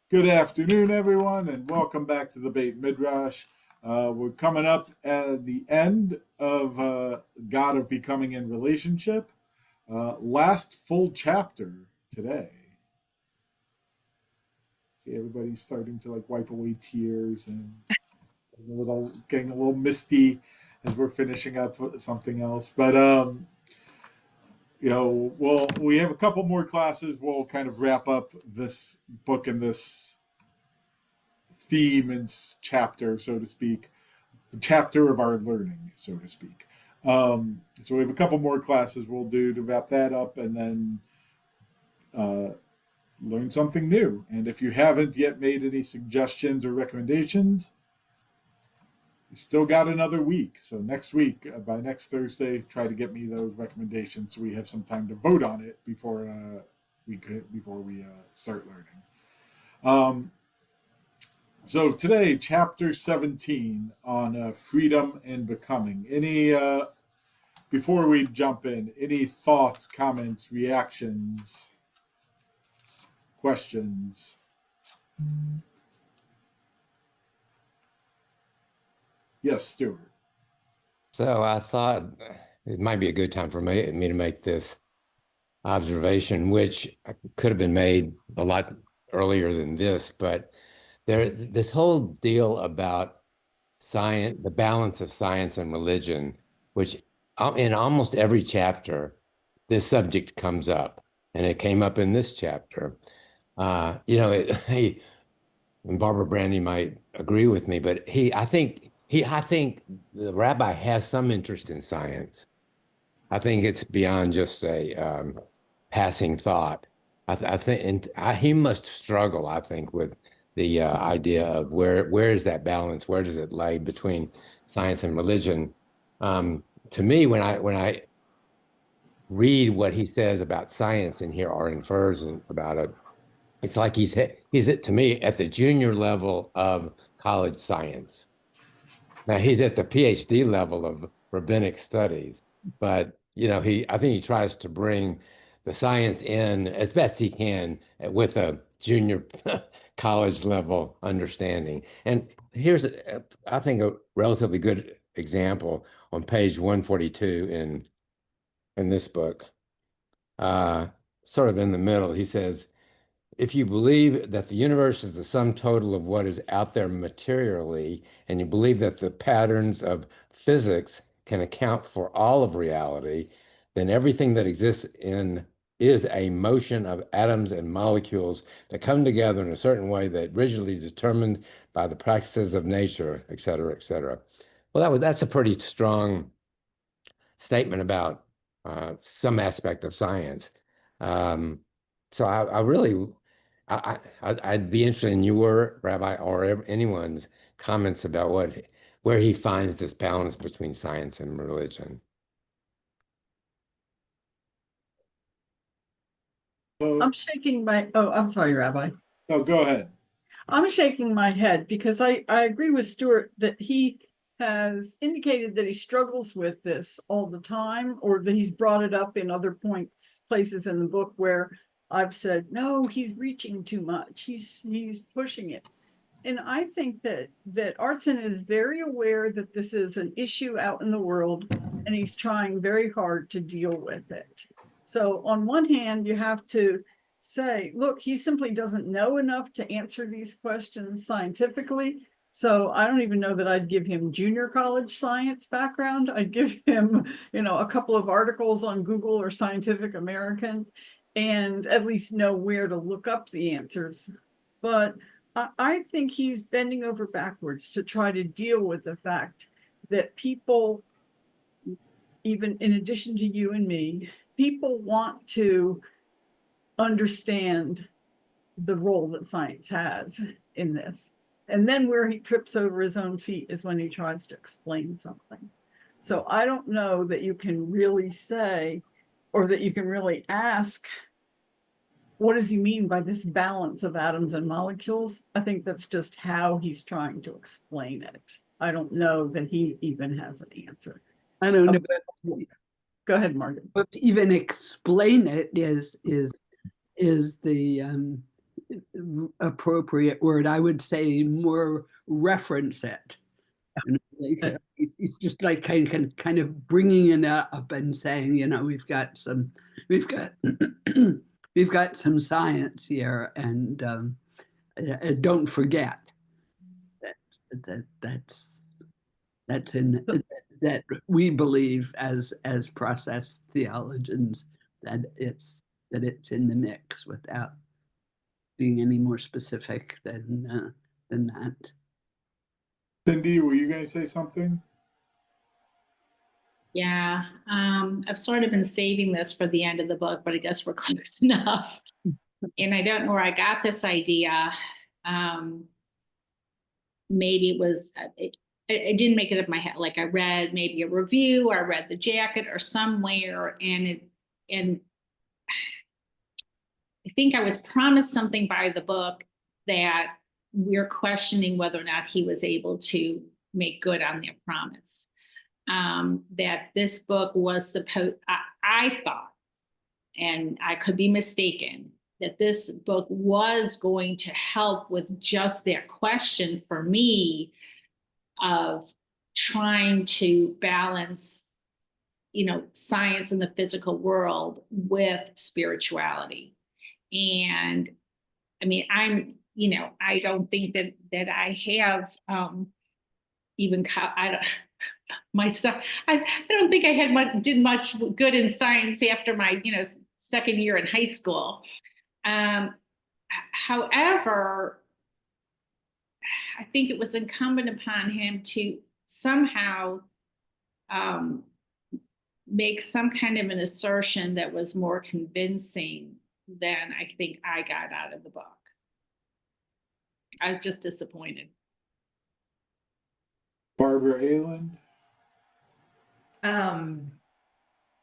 Good afternoon, everyone, and welcome back to the Beit Midrash. We're coming up at the end of God of Becoming in Relationship. Last full chapter today. See, everybody's starting to wipe away tears and getting a little misty as we're finishing up something else. But we have a couple more classes. We'll kind of wrap up this book and this theme and chapter, so to speak, the chapter of our learning, so to speak. So we have a couple more classes we'll do to wrap that up and then learn something new. And if you haven't yet made any suggestions or recommendations, you still got another week. So next week, by next Thursday, try to get me those recommendations so we have some time to vote on it before we start learning. So today, chapter 17 on freedom and becoming. Before we jump in, any thoughts, comments, reactions, questions? Yes, Stuart. So I thought it might be a good time for me to make this observation, which could have been made a lot earlier than this, but this whole deal about science, the balance of science and religion, which in almost every chapter, this subject comes up, and it came up in this chapter. And Barbara Brandy might agree with me, but I think the rabbi has some interest in science. I think it's beyond just a passing thought. I think he must struggle, I think, with the idea of where is that balance? Where does it lay between science and religion? To me, when I read what he says about science in here or infers about it, it's like he's to me at the junior level of college science. Now he's at the PhD level of rabbinic studies, but I think he tries to bring the science in as best he can with a junior college level understanding. And here's, I think, a relatively good example on page 142 in this book. Sort of in the middle, he says, if you believe that the universe is the sum total of what is out there materially, and you believe that the patterns of physics can account for all of reality, then everything that exists is a motion of atoms and molecules that come together in a certain way that rigidly determined by the practices of nature, et cetera, et cetera. Well, that's a pretty strong statement about some aspect of science. So I'd be interested in your, Rabbi, or anyone's comments about where he finds this balance between science and religion. I'm shaking I'm sorry, Rabbi. No, go ahead. I'm shaking my head because I agree with Stuart that he has indicated that he struggles with this all the time, or that he's brought it up in other places in the book where I've said, no, he's reaching too much. He's pushing it. And I think that Artson is very aware that this is an issue out in the world, and he's trying very hard to deal with it. So on one hand, you have to say, look, he simply doesn't know enough to answer these questions scientifically. So I don't even know that I'd give him junior college science background. I'd give him, a couple of articles on Google or Scientific American, and at least know where to look up the answers. But I think he's bending over backwards to try to deal with the fact that people, even in addition to you and me, people want to understand the role that science has in this. And then where he trips over his own feet is when he tries to explain something. So I don't know that you can really say, or that you can really ask, what does he mean by this balance of atoms and molecules? I think that's just how he's trying to explain it. I don't know that he even has an answer. I don't know. Go ahead, Margaret. But to even explain it is the appropriate word. I would say more reference it. He's just like kind of bringing it up and saying, we've got we've got some science here, and don't forget that's in that we believe as process theologians that it's in the mix without being any more specific than that. Cindy, were you going to say something? Yeah, I've sort of been saving this for the end of the book, but I guess we're close enough. And I don't know where I got this idea. Maybe it was, I didn't make it up in my head. Like I read maybe a review, or I read the jacket or somewhere, and I think I was promised something by the book that we're questioning whether or not he was able to make good on that promise. That this book was supposed, I thought, and I could be mistaken, that this book was going to help with just that question for me of trying to balance, science in the physical world with spirituality. And I mean, I don't think that I have even, myself, I don't think I had did much good in science after my, second year in high school. However, I think it was incumbent upon him to somehow make some kind of an assertion that was more convincing than I think I got out of the book. I was just disappointed. Barbara Ayland?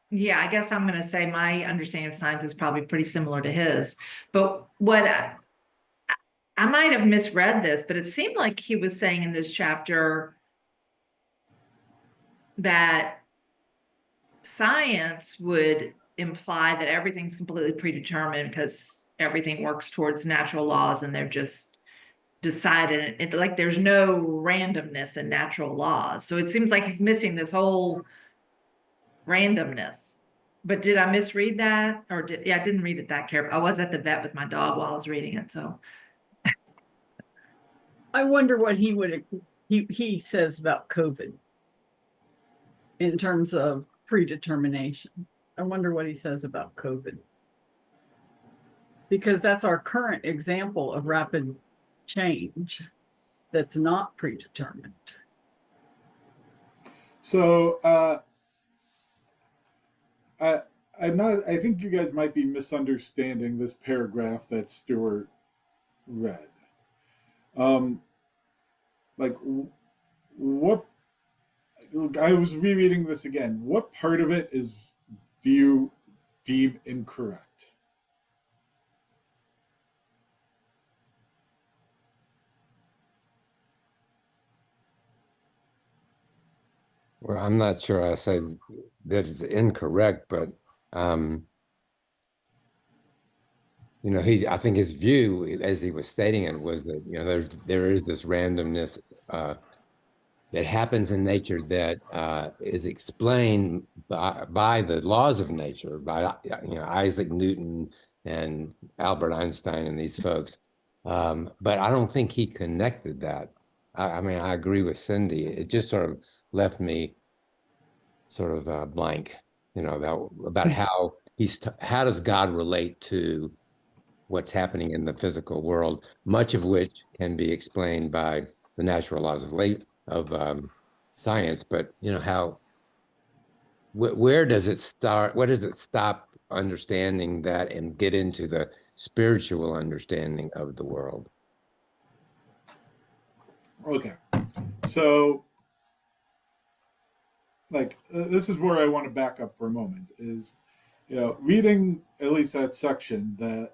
Yeah, I guess I'm going to say my understanding of science is probably pretty similar to his. But what I might have misread this, but it seemed like he was saying in this chapter that science would imply that everything's completely predetermined because everything works towards natural laws and they're just decided. Like there's no randomness in natural laws. So it seems like he's missing this whole randomness. But did I misread that? Or I didn't read it that carefully. I was at the vet with my dog while I was reading it, so. I wonder what he says about COVID in terms of predetermination. I wonder what he says about COVID. Because that's our current example of rapid change that's not predetermined. So I think you guys might be misunderstanding this paragraph that Stuart read. What I was rereading this again. What part of it do you deem incorrect? Well, I'm not sure I say that it's incorrect, but I think his view, as he was stating it, was that there is this randomness that happens in nature that is explained by the laws of nature, by Isaac Newton and Albert Einstein and these folks. But I don't think he connected that. I mean, I agree with Cindy. It just sort of left me sort of blank, about how how does God relate to what's happening in the physical world, much of which can be explained by the natural laws of science, but where does it start? Where does it stop understanding that and get into the spiritual understanding of the world? Okay, so this is where I want to back up for a moment. Is reading at least that section that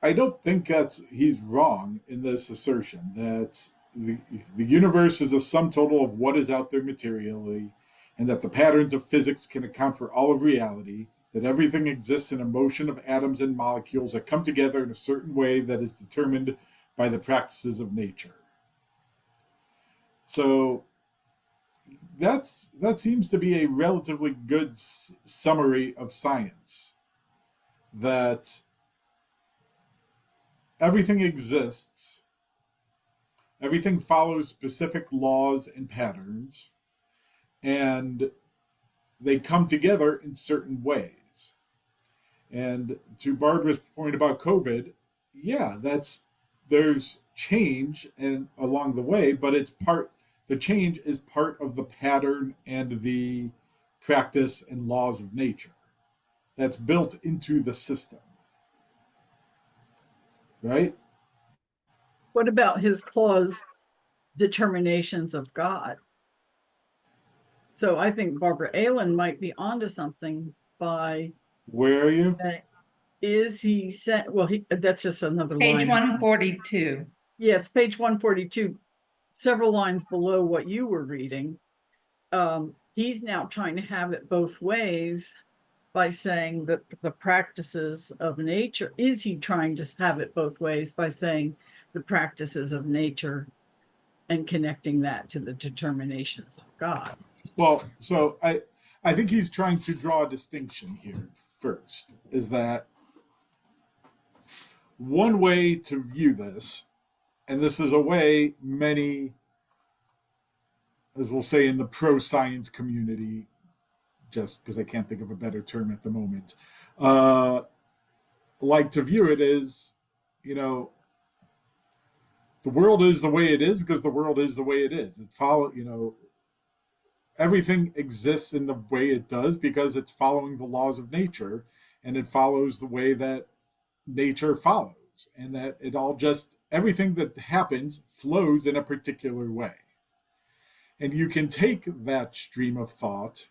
I don't think he's wrong in this assertion that the universe is a sum total of what is out there materially, and that the patterns of physics can account for all of reality, that everything exists in a motion of atoms and molecules that come together in a certain way that is determined by the practices of nature. So that seems to be a relatively good summary of science, that everything exists, everything follows specific laws and patterns, and they come together in certain ways. And to Barbara's point about COVID, yeah, there's change and along the way, but the change is part of the pattern and the practice and laws of nature that's built into the system. Right? What about his clause, determinations of God? So I think Barbara Allen might be onto something by, where are you? Is he sent, well, that's just another Page line. 142. Yeah, it's page 142, several lines below what you were reading. He's now trying to have it both ways by saying that the practices of nature, is he trying to have it both ways by saying the practices of nature and connecting that to the determinations of God? Well, so I think he's trying to draw a distinction here first, is that one way to view this, and this is a way many, as we'll say in the pro-science community, just because I can't think of a better term at the moment, like to view it as, the world is the way it is because the world is the way it is. Everything exists in the way it does because it's following the laws of nature, and it follows the way that nature follows, and that everything that happens flows in a particular way. And you can take that stream of thought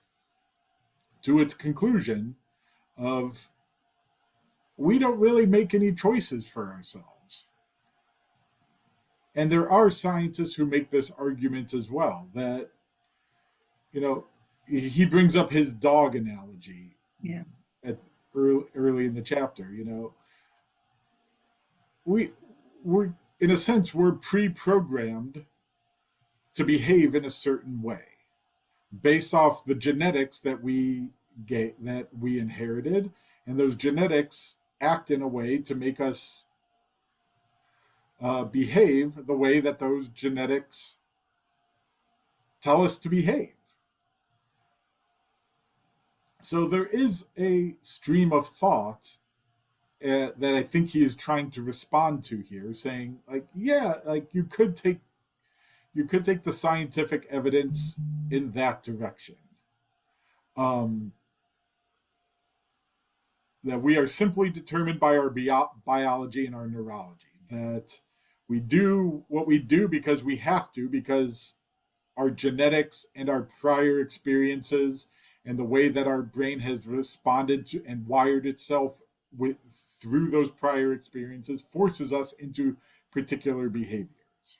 to its conclusion of, we don't really make any choices for ourselves. And there are scientists who make this argument as well, that, he brings up his dog analogy. Yeah. Early in the chapter, we're in a sense, we're pre-programmed to behave in a certain way based off the genetics that we inherited, and those genetics act in a way to make us behave the way that those genetics tell us to behave. So there is a stream of thought that I think he is trying to respond to here, saying, you could take the scientific evidence in that direction. That we are simply determined by our biology and our neurology. That we do what we do because we have to, because our genetics and our prior experiences and the way that our brain has responded to and wired itself through those prior experiences forces us into particular behaviors.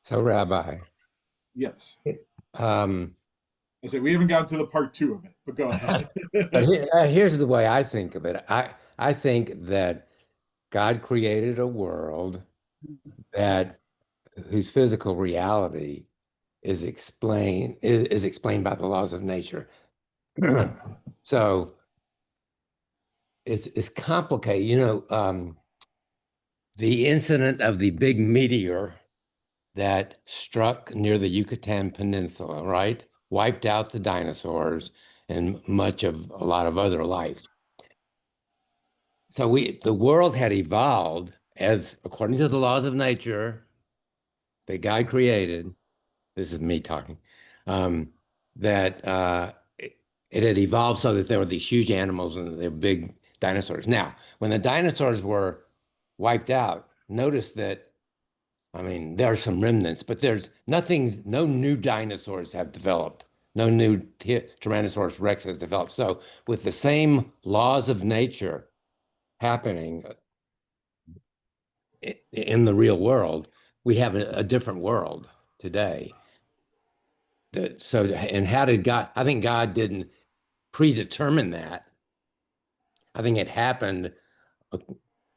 So, Rabbi. Yes. I I said we haven't gotten to the part 2 of it, but go ahead. Here's the way I think of it. I think that God created a world whose physical reality is explained by the laws of nature. So it's complicated. The incident of the big meteor that struck near the Yucatan Peninsula, right, wiped out the dinosaurs and a lot of other life. So the world had evolved as, according to the laws of nature that God created. This is me talking. That it had evolved so that there were these huge animals and the big dinosaurs. Now, when the dinosaurs were wiped out, notice that, there are some remnants, but no new dinosaurs have developed. No new Tyrannosaurus Rex has developed. So with the same laws of nature happening in the real world, we have a different world today. So, and how did God, I think God didn't predetermine that. I think it happened.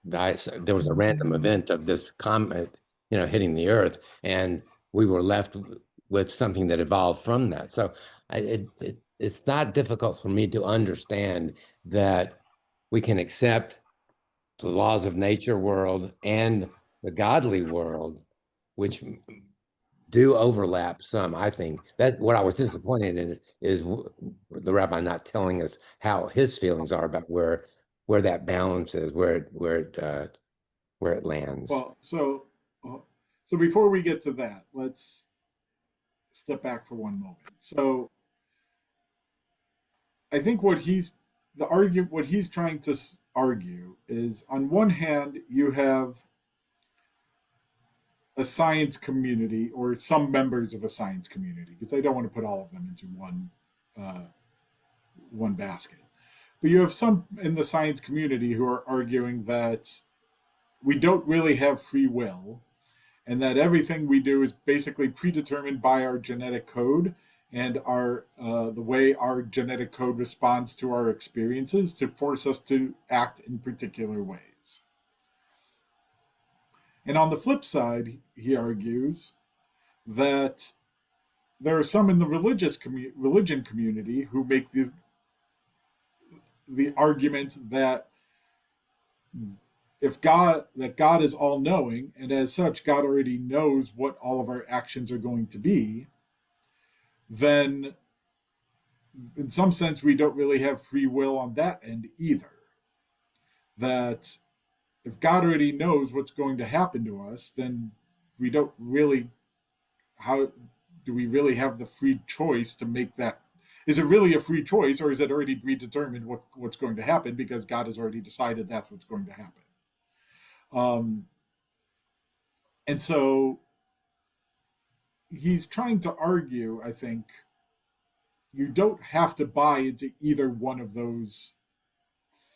There was a random event of this comet, hitting the earth, and we were left with something that evolved from that. So it's not difficult for me to understand that we can accept the laws of nature world and the godly world, which do overlap some. I think that what I was disappointed in is the rabbi not telling us how his feelings are about where that balance is, where it lands. Well, so before we get to that, let's step back for one moment. So I think what he's trying to argue is, on one hand, you have a science community, or some members of a science community, because I don't want to put all of them into one basket. But you have some in the science community who are arguing that we don't really have free will, and that everything we do is basically predetermined by our genetic code and the way our genetic code responds to our experiences to force us to act in particular ways. And on the flip side, he argues that there are some in the religion community who make the argument that God is all-knowing, and as such, God already knows what all of our actions are going to be, then in some sense we don't really have free will on that end either. That if God already knows what's going to happen to us, then we don't really, how do we really have the free choice to make that? Is it really a free choice, or is it already predetermined what's going to happen because God has already decided that's what's going to happen? And so he's trying to argue, I think, you don't have to buy into either one of those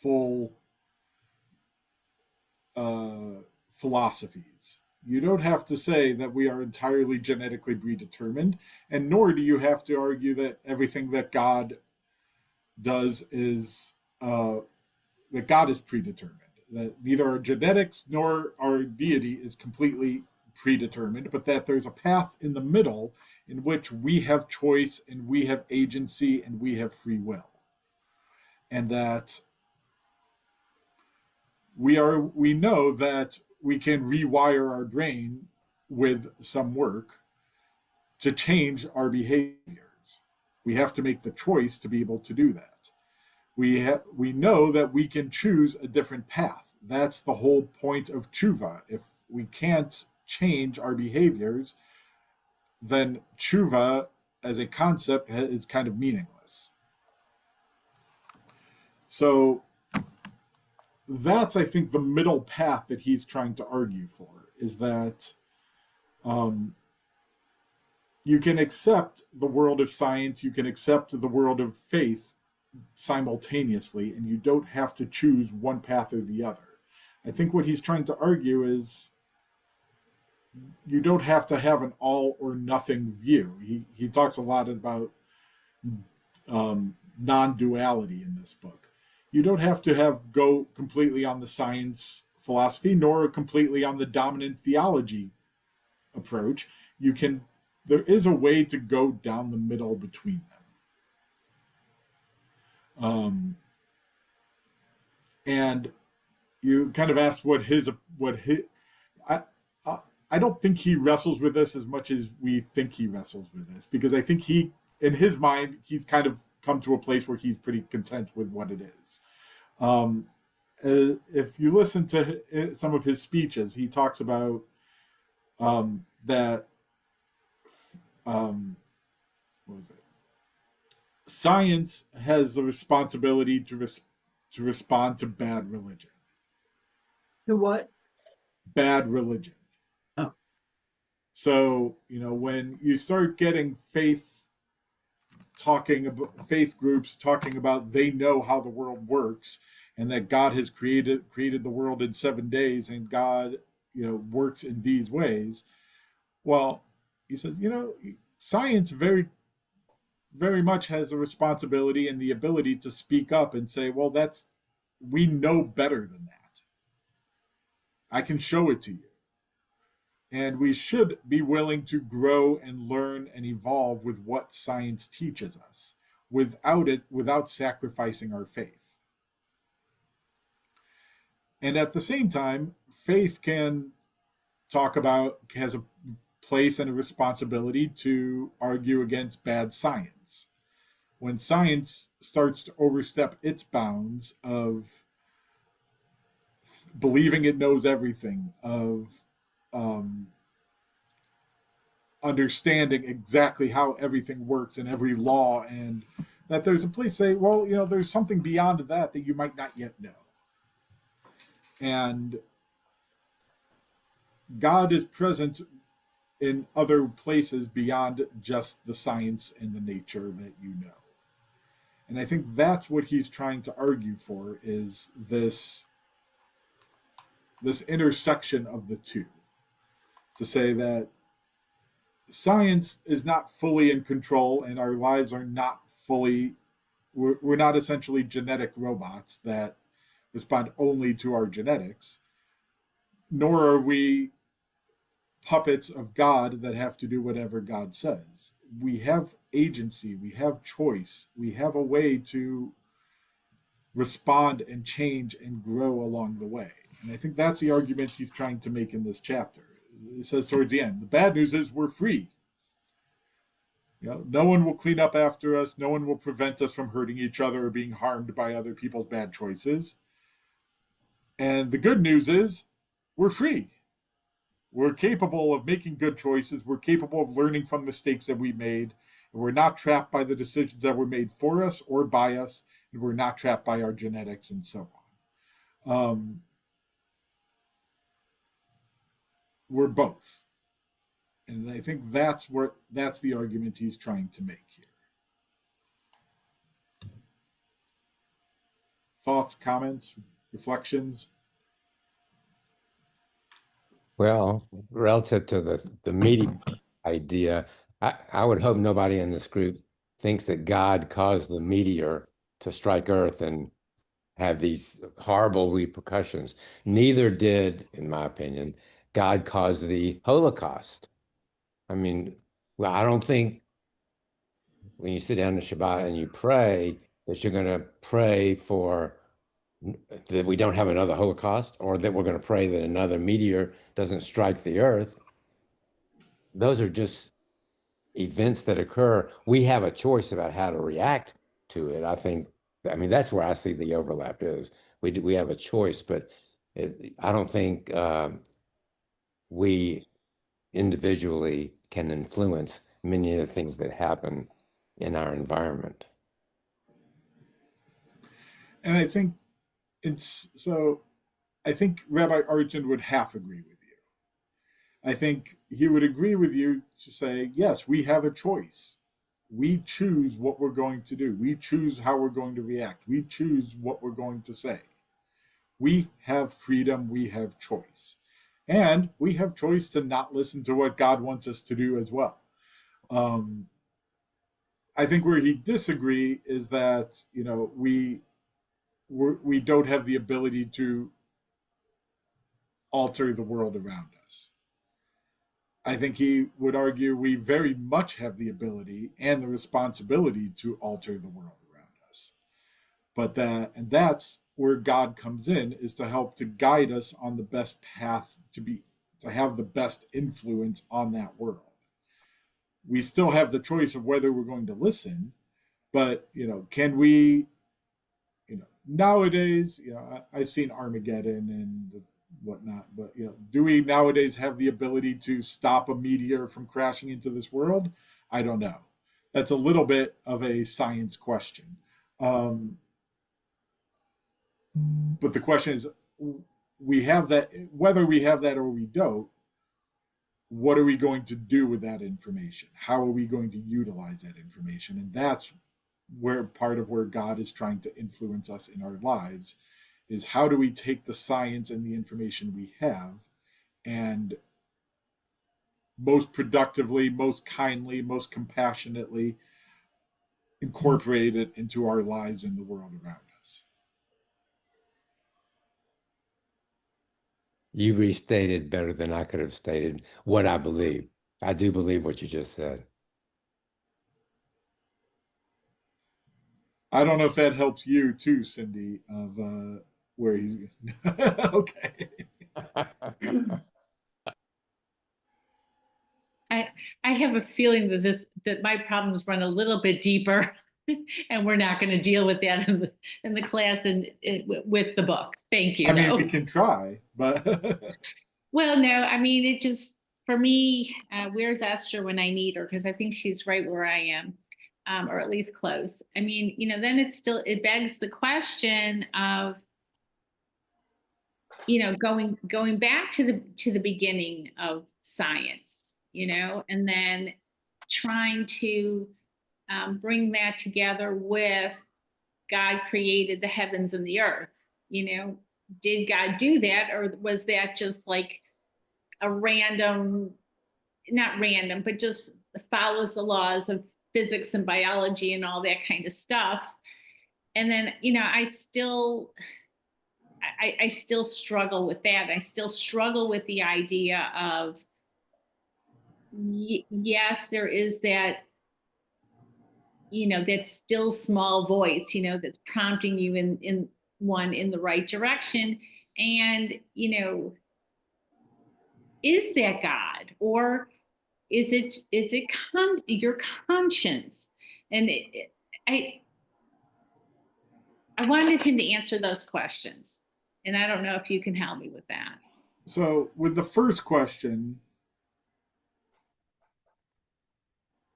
full philosophies. You don't have to say that we are entirely genetically predetermined, and nor do you have to argue that everything that God does is that God is predetermined. That neither our genetics nor our deity is completely predetermined, but that there's a path in the middle in which we have choice and we have agency and we have free will. And that we know that we can rewire our brain with some work to change our behaviors. We have to make the choice to be able to do that. We know that we can choose a different path. That's the whole point of tshuva. If we can't change our behaviors, then tshuva as a concept is kind of meaningless. So that's, I think, the middle path that he's trying to argue for, is that you can accept the world of science, you can accept the world of faith simultaneously, and you don't have to choose one path or the other. I think what he's trying to argue is you don't have to have an all or nothing view. He talks a lot about non-duality in this book. You don't have to go completely on the science philosophy, nor completely on the dominant theology approach. There is a way to go down the middle between them. And you kind of asked I don't think he wrestles with this as much as we think he wrestles with this, because I think in his mind, he's kind of come to a place where he's pretty content with what it is. If you listen to some of his speeches, he talks about that science has the responsibility to respond to bad religion. To what? Bad religion. Oh. So, when you start getting faith groups talking about they know how the world works and that God has created the world in 7 days and God, works in these ways. Well, he says, science very very much has a responsibility and the ability to speak up and say, well, we know better than that. I can show it to you. And we should be willing to grow and learn and evolve with what science teaches us without sacrificing our faith. And at the same time, faith has a place and a responsibility to argue against bad science. When science starts to overstep its bounds of believing it knows everything, of understanding exactly how everything works and every law, and that there's a place to say, well, there's something beyond that you might not yet know. And God is present in other places beyond just the science and the nature that you know. And I think that's what he's trying to argue for, is this intersection of the two. To say that science is not fully in control and our lives are not fully, we're not essentially genetic robots that respond only to our genetics, nor are we puppets of God that have to do whatever God says. We have agency, we have choice, we have a way to respond and change and grow along the way. And I think that's the argument he's trying to make in this chapter. It says towards the end, the bad news is we're free. No one will clean up after us. No one will prevent us from hurting each other or being harmed by other people's bad choices. And the good news is we're free. We're capable of making good choices. We're capable of learning from mistakes that we made. And we're not trapped by the decisions that were made for us or by us. And we're not trapped by our genetics and so on. We're both. And I think that's the argument he's trying to make here. Thoughts, comments, reflections? Well, relative to the meaty idea, I would hope nobody in this group thinks that God caused the meteor to strike Earth and have these horrible repercussions. Neither did, in my opinion, God cause the Holocaust. I mean, well, I don't think when you sit down to Shabbat and you pray that you're going to pray for that we don't have another Holocaust, or that we're going to pray that another meteor doesn't strike the Earth. Those are just events that occur. We have a choice about how to react to it. I mean, that's where I see the overlap is. We have a choice, but I don't think we individually can influence many of the things that happen in our environment. And I think I think Rabbi Artson would half agree with you. I think he would agree with you to say, yes, we have a choice. We choose what we're going to do. We choose how we're going to react. We choose what we're going to say. We have freedom. We have choice. And we have choice to not listen to what God wants us to do as well. I think where he disagree is that, we don't have the ability to alter the world around us. I think he would argue we very much have the ability and the responsibility to alter the world around us. That's where God comes in, is to help to guide us on the best path to have the best influence on that world. We still have the choice of whether we're going to listen, but can we, nowadays, I've seen Armageddon and whatnot, but do we nowadays have the ability to stop a meteor from crashing into this world? I don't know. That's a little bit of a science question. But the question is, we have that, whether we have that or we don't, what are we going to do with that information? How are we going to utilize that information? And that's where part of where God is trying to influence us in our lives, is how do we take the science and the information we have and most productively, most kindly, most compassionately incorporate it into our lives and the world around us. You restated better than I could have stated what I believe. I do believe what you just said. I don't know if that helps you too, Cindy, of where he's okay. I have a feeling that my problems run a little bit deeper, and we're not going to deal with that in the class and with the book. Thank you. I mean, though. we can try, but Well, no, I mean, it just, for me, where's Esther when I need her? Because I think she's right where I am, or at least close. I mean, then it begs the question of, going back to the beginning of science, and then trying to bring that together with God created the heavens and the earth. Did God do that, or was that just like a random, not random, but just follows the laws of physics and biology and all that kind of stuff? And then, I still struggle with that. I still struggle with the idea of, yes, there is that, that still small voice, that's prompting you in the right direction. And, is that God, or is it your conscience? And I wanted him to answer those questions. And I don't know if you can help me with that. So with the first question,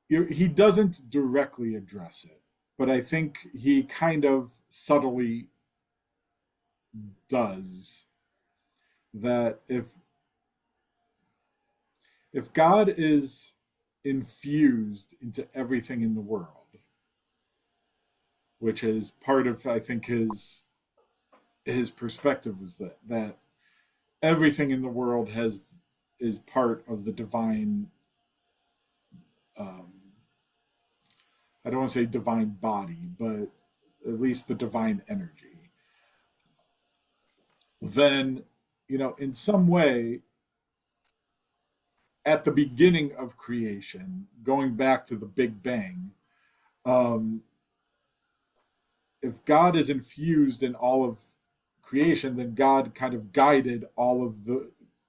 he doesn't directly address it, but I think he kind of subtly does. That if God is infused into everything in the world, which is part of, I think, his perspective, is that everything in the world is part of the divine, I don't want to say divine body, but at least the divine energy. Then, in some way, at the beginning of creation, going back to the Big Bang, if God is infused in all of creation, then God kind of guided all of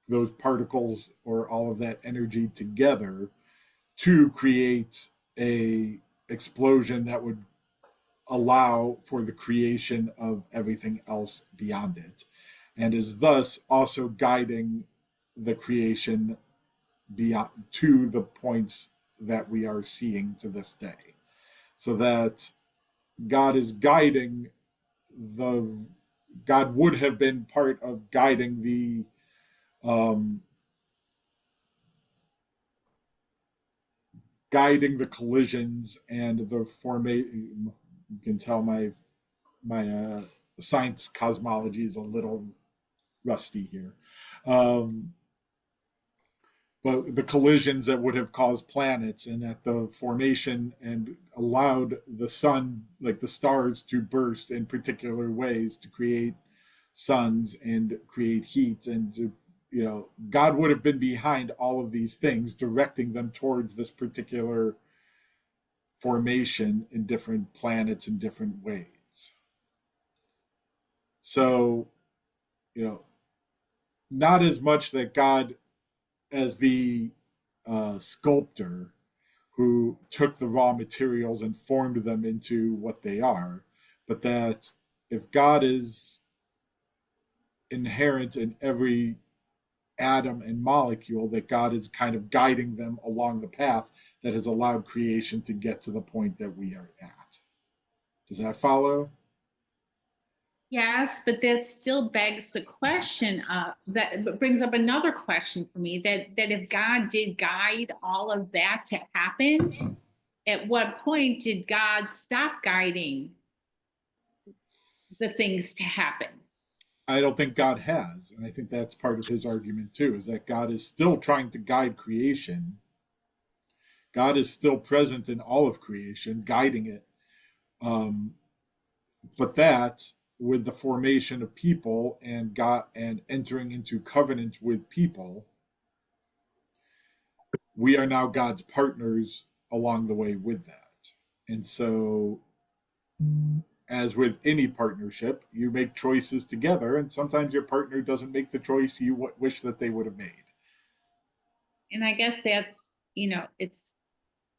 those particles or all of that energy together to create a explosion that would allow for the creation of everything else beyond it, and is thus also guiding the creation beyond to the points that we are seeing to this day. So that God is guiding God would have been part of guiding the collisions and the formation. You can tell my science cosmology is a little rusty here. But the collisions that would have caused planets, and at the formation and allowed the sun, like the stars, to burst in particular ways to create suns and create heat, and to, God would have been behind all of these things, directing them towards this particular formation in different planets in different ways. So, not as much that God, as the sculptor who took the raw materials and formed them into what they are, but that if God is inherent in every atom and molecule, that God is kind of guiding them along the path that has allowed creation to get to the point that we are at. Does that follow? Yes, but that still begs the question, that brings up another question for me, that if God did guide all of that to happen, at what point did God stop guiding the things to happen? I don't think God has. And I think that's part of his argument too, is that God is still trying to guide creation. God is still present in all of creation, guiding it. But that, with the formation of people and God and entering into covenant with people, we are now God's partners along the way with that. And so, as with any partnership, you make choices together, and sometimes your partner doesn't make the choice you wish that they would have made. And I guess that's, it's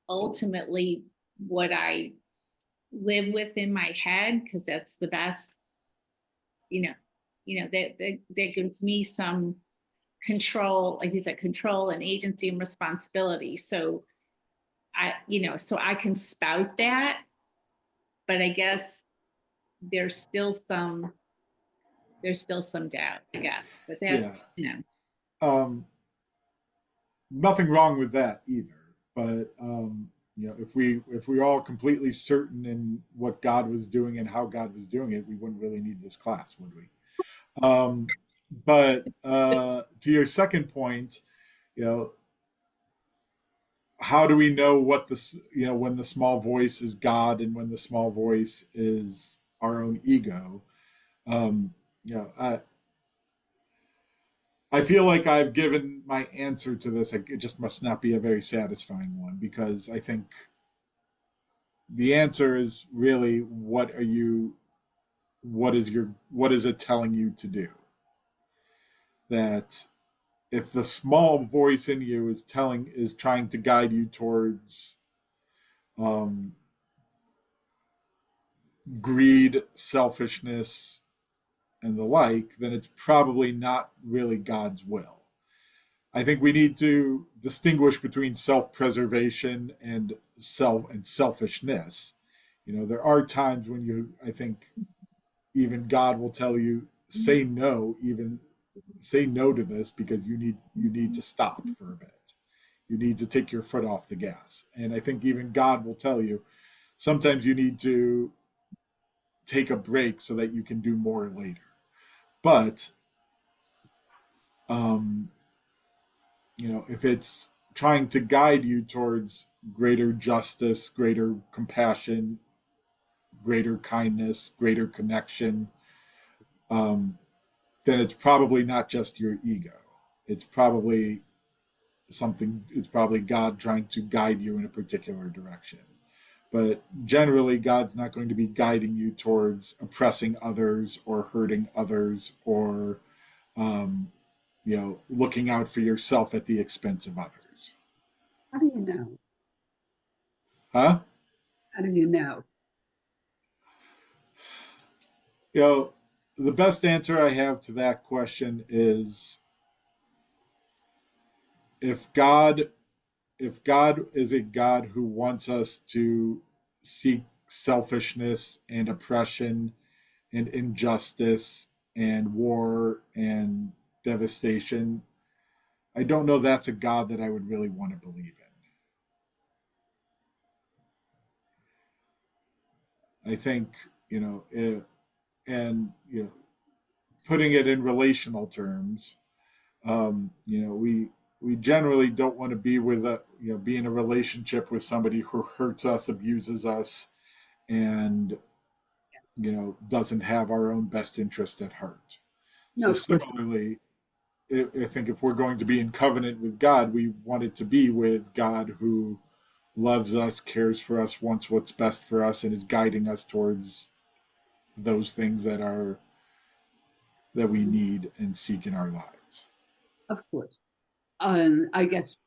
ultimately what I live with in my head, because that's the best, that gives me some control, like you said, control and agency and responsibility. So so I can spout that, but I guess there's still some doubt, I guess. But that's, Nothing wrong with that either. But if we all completely certain in what God was doing and how God was doing it, we wouldn't really need this class, would we? But to your second point, how do we know what when the small voice is God and when the small voice is our own ego? I feel like I've given my answer to this. It just must not be a very satisfying one, because I think the answer is really, what is it telling you to do? That if the small voice in you is trying to guide you towards greed, selfishness, and the like, then it's probably not really God's will. I think we need to distinguish between self-preservation and selfishness. There are times when I think even God will tell you, say no to this, because you need to stop for a bit. You need to take your foot off the gas. And I think even God will tell you, sometimes you need to take a break so that you can do more later. But if it's trying to guide you towards greater justice, greater compassion, greater kindness, greater connection, then it's probably not just your ego. It's probably God trying to guide you in a particular direction. But generally, God's not going to be guiding you towards oppressing others or hurting others or looking out for yourself at the expense of others. How do you know? Huh? How do you know? The best answer I have to that question is, if God is a God who wants us to seek selfishness and oppression and injustice and war and devastation, I don't know that's a God that I would really want to believe in. I think, putting it in relational terms, we generally don't want to be be in a relationship with somebody who hurts us, abuses us, and doesn't have our own best interest at heart. No, So similarly, I think if we're going to be in covenant with God, we want it to be with God who loves us, cares for us, wants what's best for us, and is guiding us towards those things that we need and seek in our lives. Of course. I guess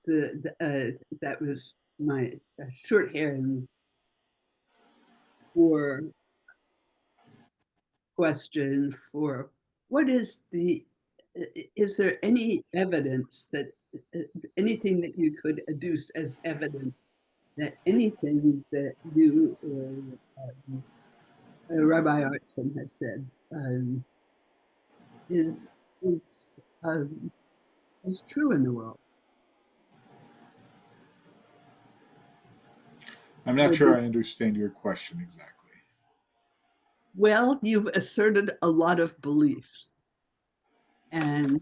that was my shorthand for question for is there any evidence that anything that you could adduce as evidence that anything that you or Rabbi Artson has said is true in the world? I'm not sure I understand your question exactly. Well, you've asserted a lot of beliefs, and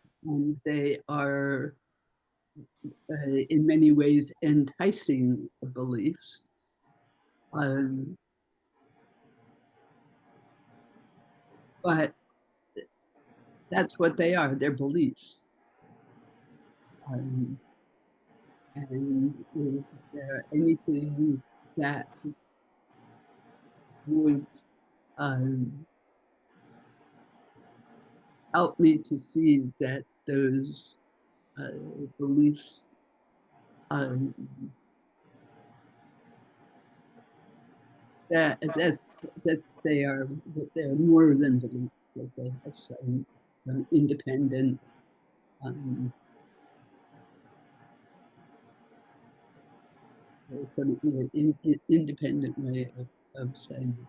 they are in many ways enticing beliefs. but that's what they are, their beliefs. And is there anything that would help me to see that those beliefs that they're more than beliefs, that they have some independent some independent way of saying it.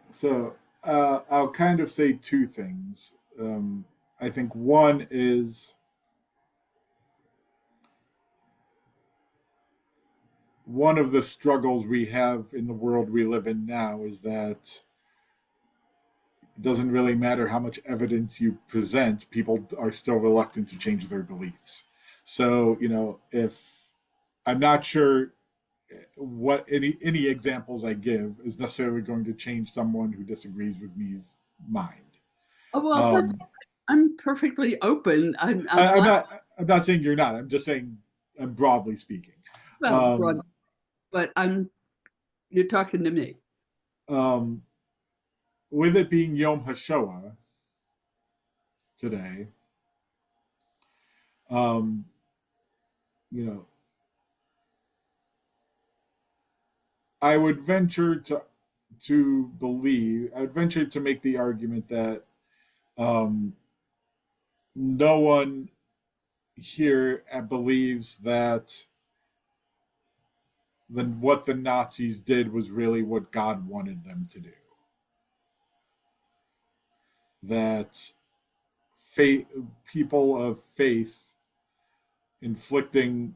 So I'll kind of say two things. I think one is one of the struggles we have in the world we live in now is that it doesn't really matter how much evidence you present, people are still reluctant to change their beliefs. So, if I'm not sure what any examples I give is necessarily going to change someone who disagrees with me's mind. Oh, well, I'm perfectly open. I'm not saying you're not. I'm just saying, broadly speaking. Well, but you're talking to me. With it being Yom HaShoah today, I would venture to make the argument that no one here believes that what the Nazis did was really what God wanted them to do. That people of faith inflicting,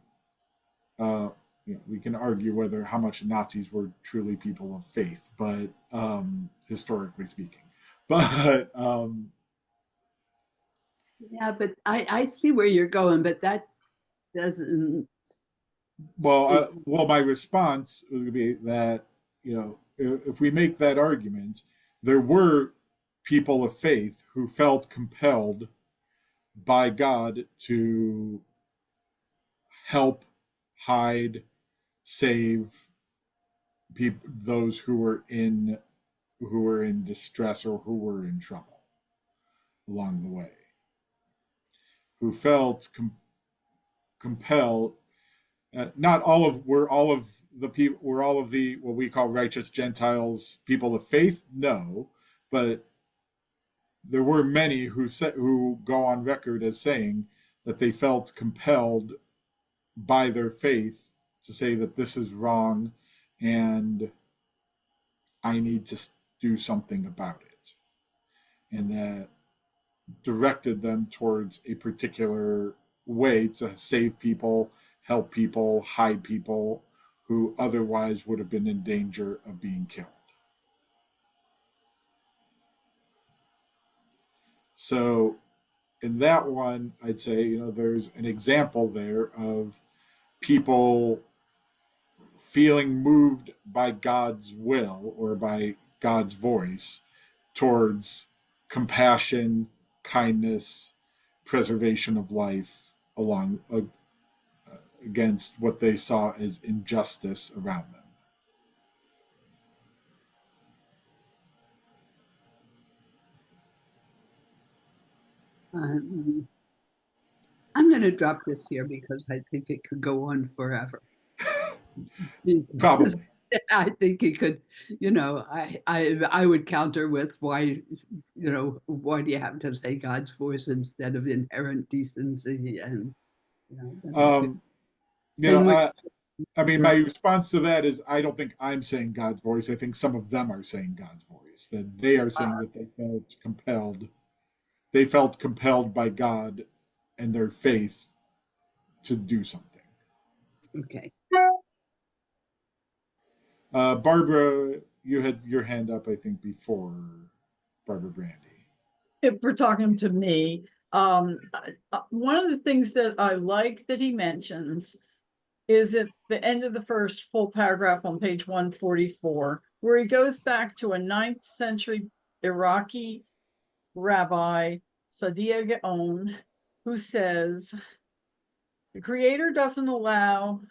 we can argue how much Nazis were truly people of faith, but historically speaking, but yeah, but I see where you're going, but that doesn't. Well, my response would be that if we make that argument, there were people of faith who felt compelled by God to help, hide, save those who were in distress or who were in trouble along the way, who felt compelled. Not all of the people were all of the what we call righteous Gentiles people of faith. No, but there were many who go on record as saying that they felt compelled by their faith to say that this is wrong and I need to do something about it, and that directed them towards a particular way to save people, help people, hide people who otherwise would have been in danger of being killed. So in that one, I'd say, there's an example there of people feeling moved by God's will or by God's voice towards compassion, kindness, preservation of life against what they saw as injustice around them. I'm going to drop this here because I think it could go on forever. Probably. I think it could, I would counter with why do you have to say God's voice instead of inherent decency? And, my response to that is I don't think I'm saying God's voice. I think some of them are saying God's voice, that they are saying that they felt compelled. They felt compelled by God and their faith to do something. Okay. Barbara, you had your hand up, I think, before Barbara Brandy. If we're talking to me, one of the things that I like that he mentions is at the end of the first full paragraph on page 144, where he goes back to a 9th century Iraqi Rabbi Sadia Gaon, who says the Creator doesn't allow,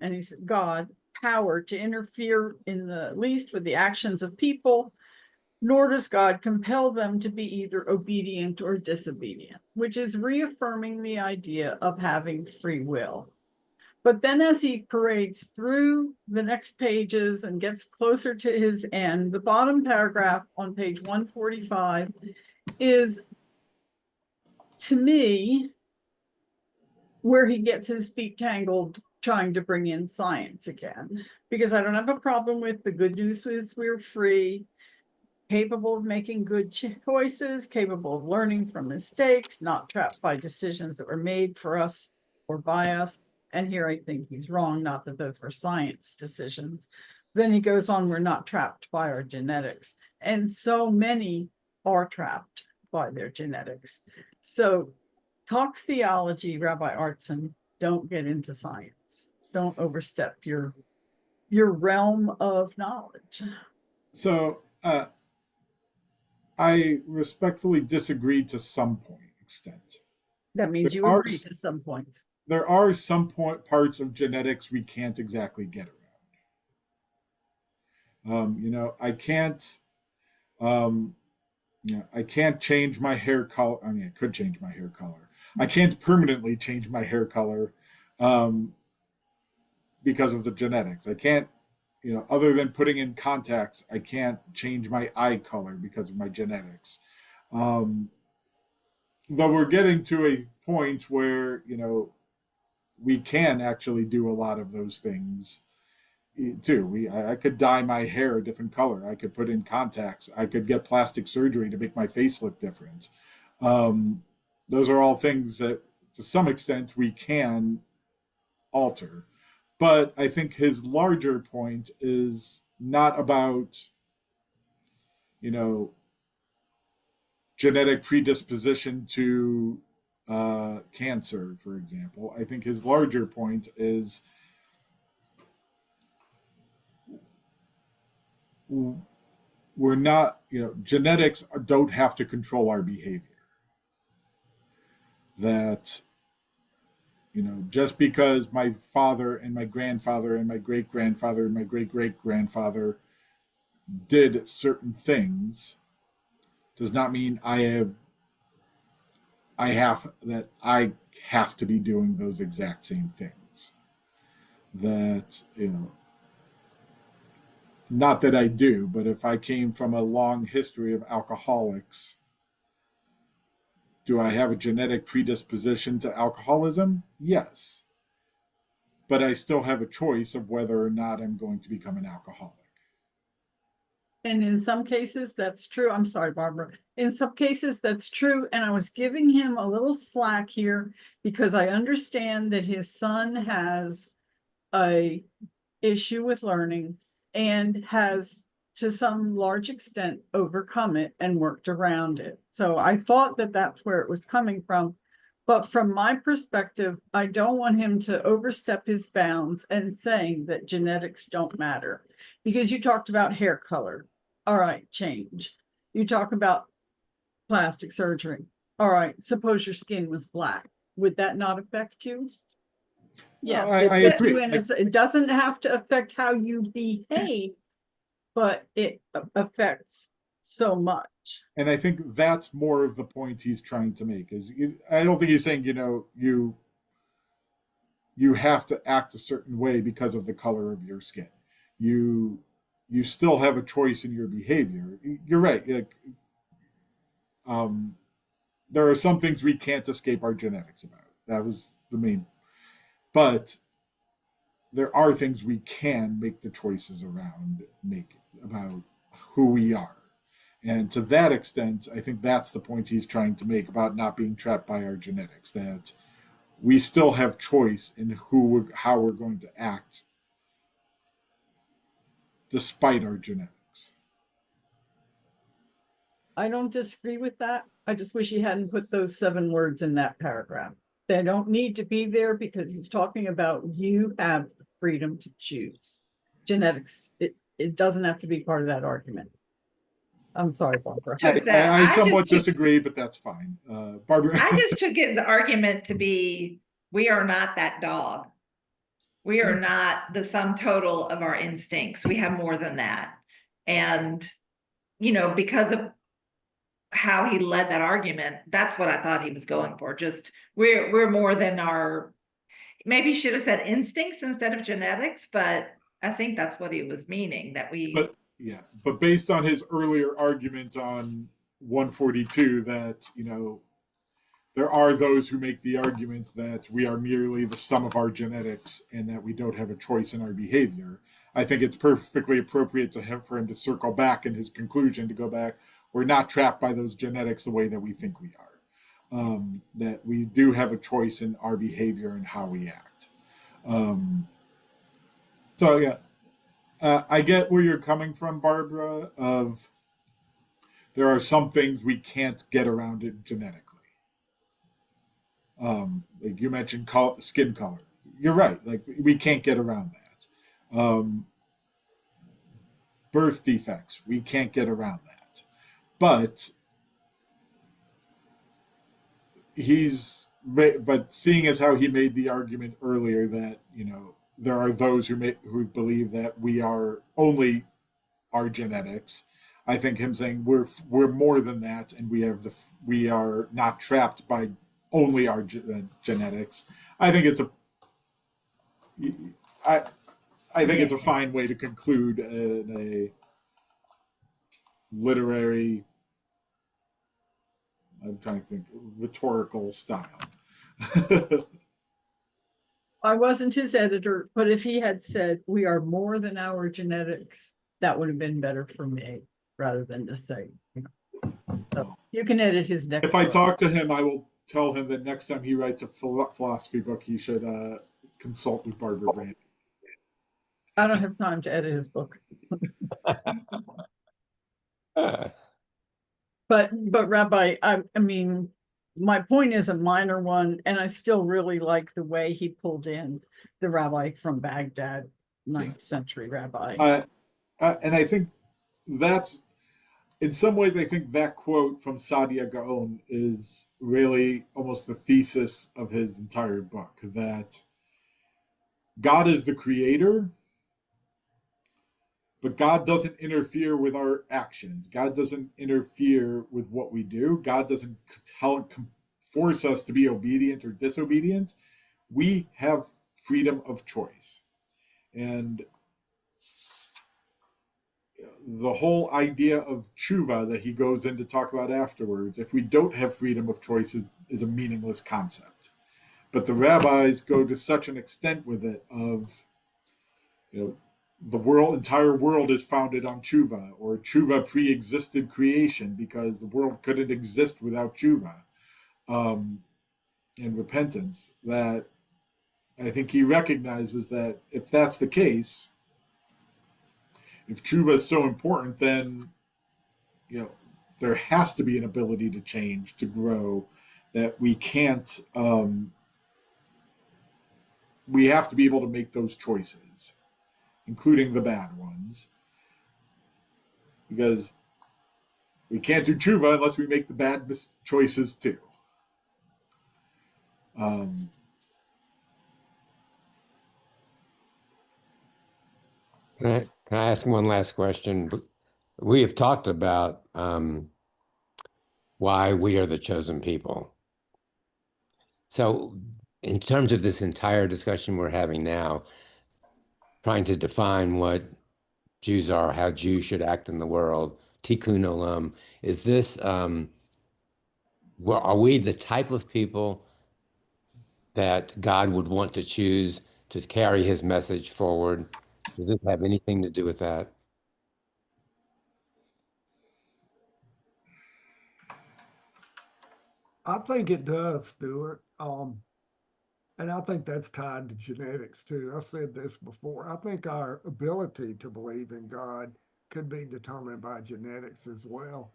and he's God, power to interfere in the least with the actions of people, nor does God compel them to be either obedient or disobedient, which is reaffirming the idea of having free will. But then as he parades through the next pages and gets closer to his end, the bottom paragraph on page 145 is, to me, where he gets his feet tangled trying to bring in science again. Because I don't have a problem with the good news is we're free, capable of making good choices, capable of learning from mistakes, not trapped by decisions that were made for us or by us. And here I think he's wrong, not that those were science decisions. Then he goes on, we're not trapped by our genetics. And so many are trapped by their genetics. So talk theology, Rabbi Artson, don't get into science. Don't overstep your realm of knowledge. So I respectfully disagree to some extent. That means There you are agree to some points. There are some parts of genetics we can't exactly get around. I can't. I can't change my hair color. I mean, I could change my hair color. I can't permanently change my hair color because of the genetics. I can't, other than putting in contacts, I can't change my eye color because of my genetics. Though we're getting to a point where, we can actually do a lot of those things too. I could dye my hair a different color. I could put in contacts. I could get plastic surgery to make my face look different. Those are all things that, to some extent, we can alter. But I think his larger point is not about, genetic predisposition to cancer, for example. I think his larger point is we're not, genetics don't have to control our behavior. That, just because my father and my grandfather and my great-grandfather and my great-great-grandfather did certain things does not mean I have to be doing those exact same things. That, not that I do, but if I came from a long history of alcoholics, do I have a genetic predisposition to alcoholism? Yes. But I still have a choice of whether or not I'm going to become an alcoholic. And in some cases, that's true. I'm sorry, Barbara. In some cases, that's true. And I was giving him a little slack here because I understand that his son has a issue with learning and has, to some large extent, overcome it and worked around it. So I thought that that's where it was coming from. But from my perspective, I don't want him to overstep his bounds and saying that genetics don't matter. Because you talked about hair color. All right, change. You talk about plastic surgery. All right, suppose your skin was black. Would that not affect you? Yes, I agree. It doesn't have to affect how you behave, but it affects so much. And I think that's more of the point he's trying to make. I don't think he's saying, you have to act a certain way because of the color of your skin. You still have a choice in your behavior. You're right. There are some things we can't escape our genetics about. That was the main. But there are things we can make the choices about who we are. And to that extent, I think that's the point he's trying to make about not being trapped by our genetics, that we still have choice in how we're going to act despite our genetics. I don't disagree with that. I just wish he hadn't put those 7 words in that paragraph. They don't need to be there because he's talking about you have the freedom to choose. Genetics, it doesn't have to be part of that argument. I'm sorry, Barbara. took that. I somewhat just took- disagree, but that's fine. Barbara. I just took his argument to be, we are not that dog. We are not the sum total of our instincts. We have more than that. And, because of how he led that argument, that's what I thought he was going for. Just we're more than our, maybe he should have said instincts instead of genetics, but I think that's what he was meaning, that we. But based on his earlier argument on 142, that there are those who make the argument that we are merely the sum of our genetics and that we don't have a choice in our behavior. I think it's perfectly appropriate for him to circle back in his conclusion, to go back, we're not trapped by those genetics the way that we think we are. That we do have a choice in our behavior and how we act. I get where you're coming from, Barbara, of there are some things we can't get around it genetically. Like you mentioned skin color. You're right. Like we can't get around that. Birth defects, we can't get around that. But seeing as how he made the argument earlier that, there are those who believe that we are only our genetics. I think him saying we're more than that, and we are not trapped by only our genetics. I think it's a fine way to conclude in a literary, I'm trying to think, rhetorical style. I wasn't his editor, but if he had said we are more than our genetics, that would have been better for me rather than to say, So you can edit his next. If I talk to him, I will tell him that next time he writes a philosophy book, he should consult with Barbara Brand. I don't have time to edit his book. But Rabbi, I mean, my point is a minor one, and I still really like the way he pulled in the rabbi from Baghdad, 9th century rabbi. And I think that's, in some ways, I think that quote from Saadia Gaon is really almost the thesis of his entire book, that God is the creator, but God doesn't interfere with our actions. God doesn't interfere with what we do. God doesn't force us to be obedient or disobedient. We have freedom of choice. And the whole idea of tshuva that he goes in to talk about afterwards, if we don't have freedom of choice, is a meaningless concept. But the rabbis go to such an extent with it of, the entire world is founded on tshuva, or tshuva pre-existed creation because the world couldn't exist without tshuva and repentance. That I think he recognizes that if that's the case, if tshuva is so important, then there has to be an ability to change, to grow, that we can't. We have to be able to make those choices, including the bad ones, because we can't do tshuva unless we make the bad choices too. Can I ask one last question? We have talked about why we are the chosen people. So in terms of this entire discussion we're having now, trying to define what Jews are, how Jews should act in the world, tikkun olam, is this, are we the type of people that God would want to choose to carry his message forward? Does this have anything to do with that? I think it does, Stuart. And I think that's tied to genetics too. I've said this before. I think our ability to believe in God could be determined by genetics as well.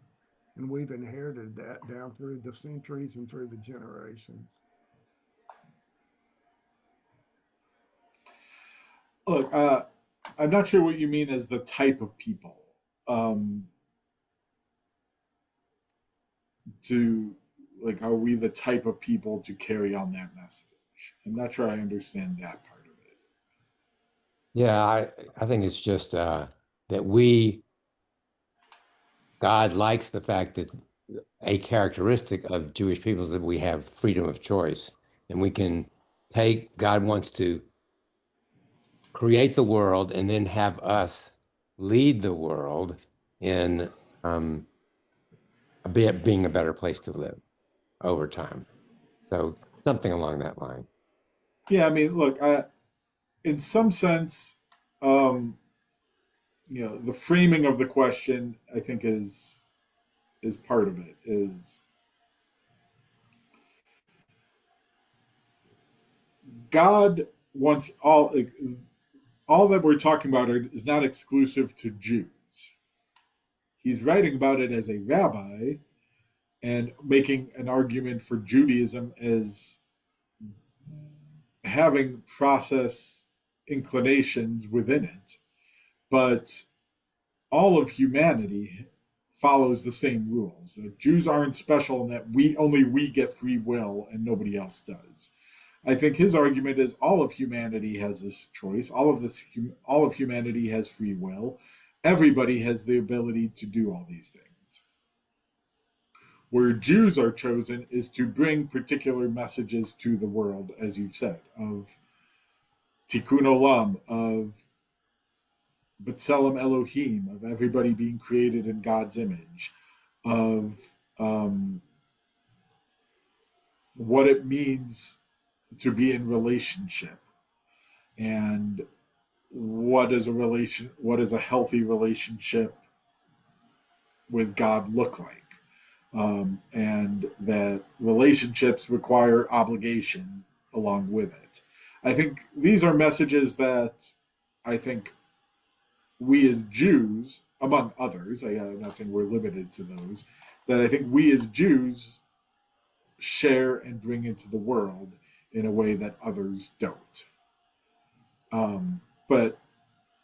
And we've inherited that down through the centuries and through the generations. Look, I'm not sure what you mean as the type of people. to, like, are we the type of people to carry on that message? I'm not sure I understand that part of it. Yeah, I think it's just that God likes the fact that a characteristic of Jewish people is that we have freedom of choice, and we can God wants to create the world and then have us lead the world in being a better place to live over time. So something along that line. Yeah, I mean, look, in some sense, the framing of the question, I think, is part of it. Is God wants all that we're talking about is not exclusive to Jews. He's writing about it as a rabbi and making an argument for Judaism as having process inclinations within it, but all of humanity follows the same rules. That Jews aren't special in that we get free will and nobody else does. I think his argument is all of humanity has this choice. All of humanity has free will. Everybody has the ability to do all these things. Where Jews are chosen is to bring particular messages to the world, as you've said, of tikkun olam, of b'tselem Elohim, of everybody being created in God's image, of what it means to be in relationship, and what is a healthy relationship with God look like, and that relationships require obligation along with it. I think these are messages that I think we as Jews, among others, I'm not saying we're limited to those, that I think we as Jews share and bring into the world in a way that others don't. But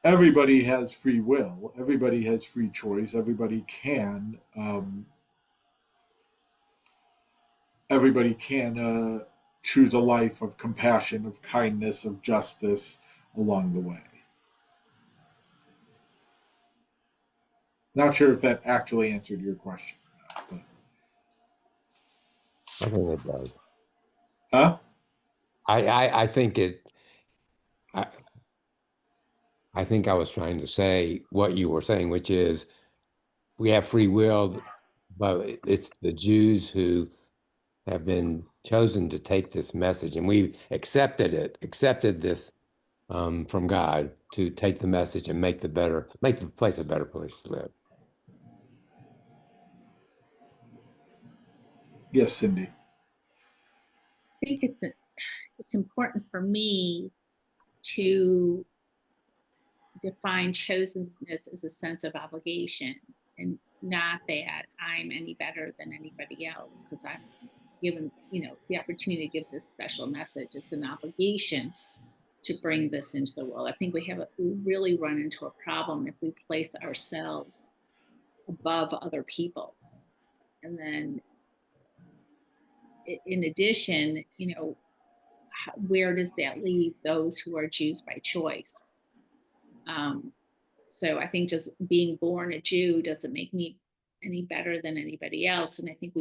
everybody has free will. Everybody has free choice. Everybody can choose a life of compassion, of kindness, of justice along the way. Not sure if that actually answered your question or not, I think it does. huh? I think it. I think I was trying to say what you were saying, which is we have free will, but it's the Jews who have been chosen to take this message, and we've accepted this from God to take the message and make the place a better place to live. Yes, Cindy. I think it's important for me to define chosenness as a sense of obligation, and not that I'm any better than anybody else because I'm given, the opportunity to give this special message. It's an obligation to bring this into the world. I think we really run into a problem if we place ourselves above other people's. And then in addition, where does that leave those who are Jews by choice? So I think just being born a Jew doesn't make me any better than anybody else. And I think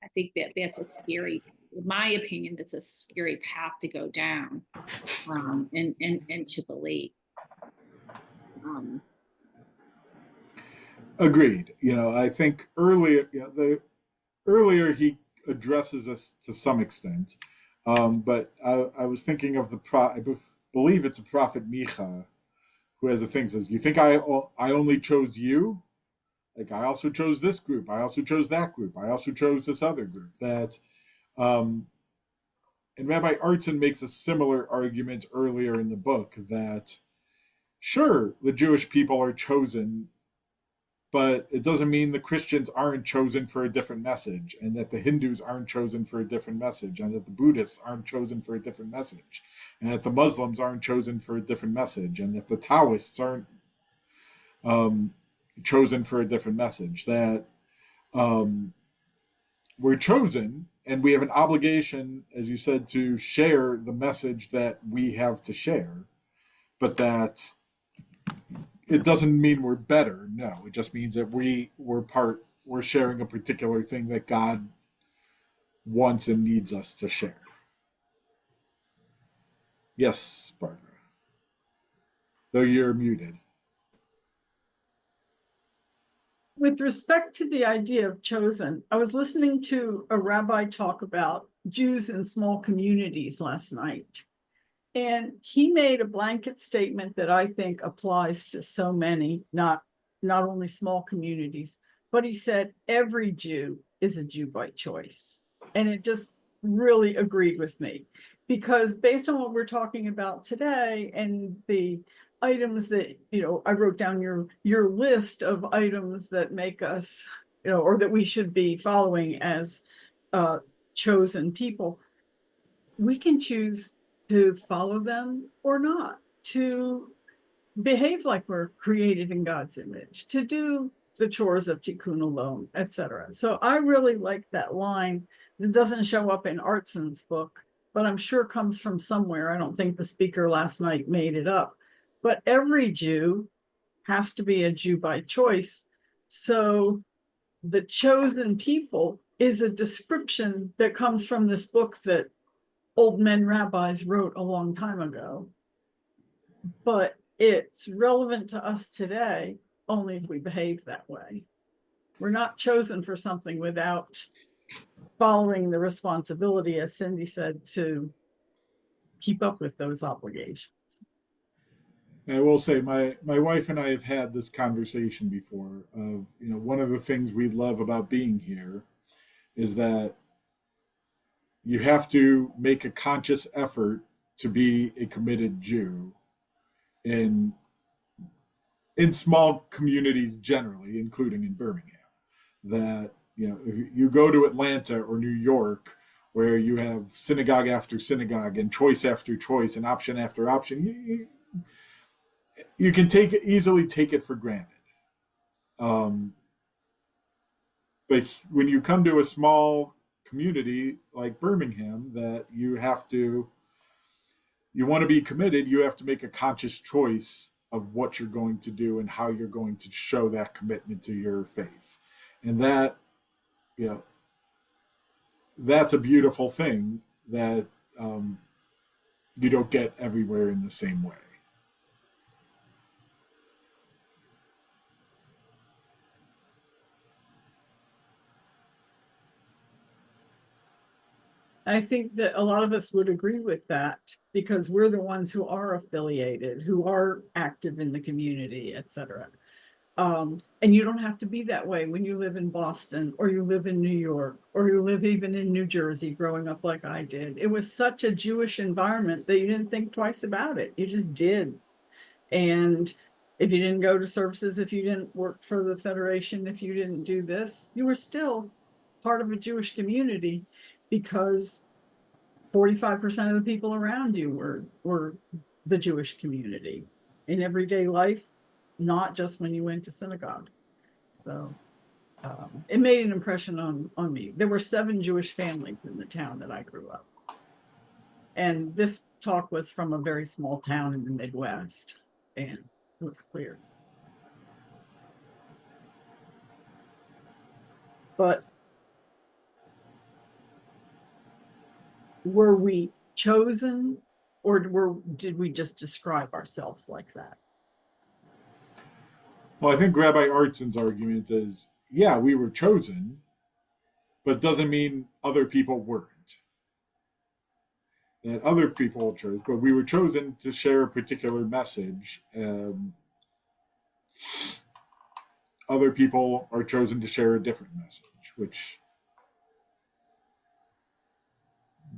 I think that's a scary, in my opinion, that's a scary path to go down, and to believe. Agreed. I think earlier he addresses this to some extent, but I was thinking of I believe it's a prophet Micha, who has a thing says, "You think I only chose you? Like I also chose this group. I also chose that group. I also chose this other group." That, and Rabbi Artson makes a similar argument earlier in the book that, sure, the Jewish people are chosen, but it doesn't mean the Christians aren't chosen for a different message, and that the Hindus aren't chosen for a different message, and that the Buddhists aren't chosen for a different message, and that the Muslims aren't chosen for a different message, and that the Taoists aren't chosen for a different message. That we're chosen, and we have an obligation, as you said, to share the message that we have to share. But that it doesn't mean we're better. No, it just means that we're sharing a particular thing that God wants and needs us to share. Yes, Barbara. Though you're muted. With respect to the idea of chosen, I was listening to a rabbi talk about Jews in small communities last night. And he made a blanket statement that I think applies to so many, not only small communities, but he said every Jew is a Jew by choice. And it just really agreed with me, because based on what we're talking about today and the items that, I wrote down your list of items that make us, or that we should be following as chosen people. We can choose to follow them or not, to behave like we're created in God's image, to do the chores of tikkun alone, etc. So I really like that line that doesn't show up in Artson's book, but I'm sure comes from somewhere. I don't think the speaker last night made it up. But every Jew has to be a Jew by choice. So the chosen people is a description that comes from this book that old men rabbis wrote a long time ago. But it's relevant to us today only if we behave that way. We're not chosen for something without following the responsibility, as Cindy said, to keep up with those obligations. I will say my wife and I have had this conversation before of, one of the things we love about being here is that you have to make a conscious effort to be a committed Jew in small communities generally, including in Birmingham. That, if you go to Atlanta or New York, where you have synagogue after synagogue and choice after choice and option after option, you can easily take it for granted. But when you come to a small community like Birmingham, that you want to be committed, you have to make a conscious choice of what you're going to do and how you're going to show that commitment to your faith. And that, that's a beautiful thing that you don't get everywhere in the same way. I think that a lot of us would agree with that, because we're the ones who are affiliated, who are active in the community, etc. And you don't have to be that way when you live in Boston, or you live in New York, or you live even in New Jersey growing up like I did. It was such a Jewish environment that you didn't think twice about it. You just did. And if you didn't go to services, if you didn't work for the Federation, if you didn't do this, you were still part of a Jewish community, because 45% of the people around you were the Jewish community in everyday life, not just when you went to synagogue. So it made an impression on me. There were 7 Jewish families in the town that I grew up. And this talk was from a very small town in the Midwest, and it was clear. But were we chosen, or did we just describe ourselves like that? Well, I think Rabbi Artson's argument is, yeah, we were chosen, but doesn't mean other people weren't. That other people chose, but we were chosen to share a particular message. Other people are chosen to share a different message, which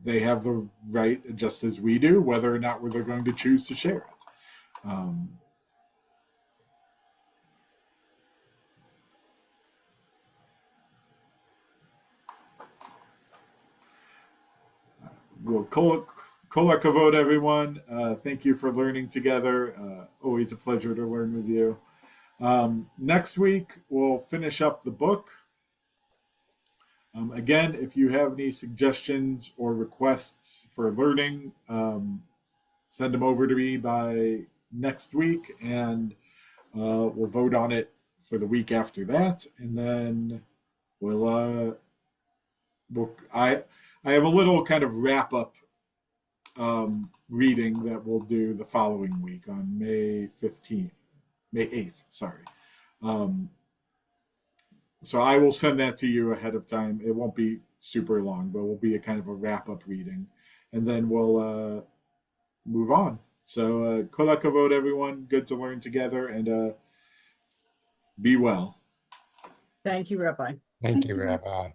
they have the right, just as we do, whether or not they're going to choose to share it. Well, kol hakavod, everyone. Thank you for learning together. Always a pleasure to learn with you. Next week, we'll finish up the book. Again, if you have any suggestions or requests for learning, send them over to me by next week, and we'll vote on it for the week after that, and then we'll I have a little kind of wrap up reading that we'll do the following week on May 8th, sorry. So I will send that to you ahead of time. It won't be super long, but will be a kind of a wrap up reading, and then we'll move on. So kol hakavod, everyone. Good to learn together, and be well. Thank you, Rabbi. Thank you, Rabbi.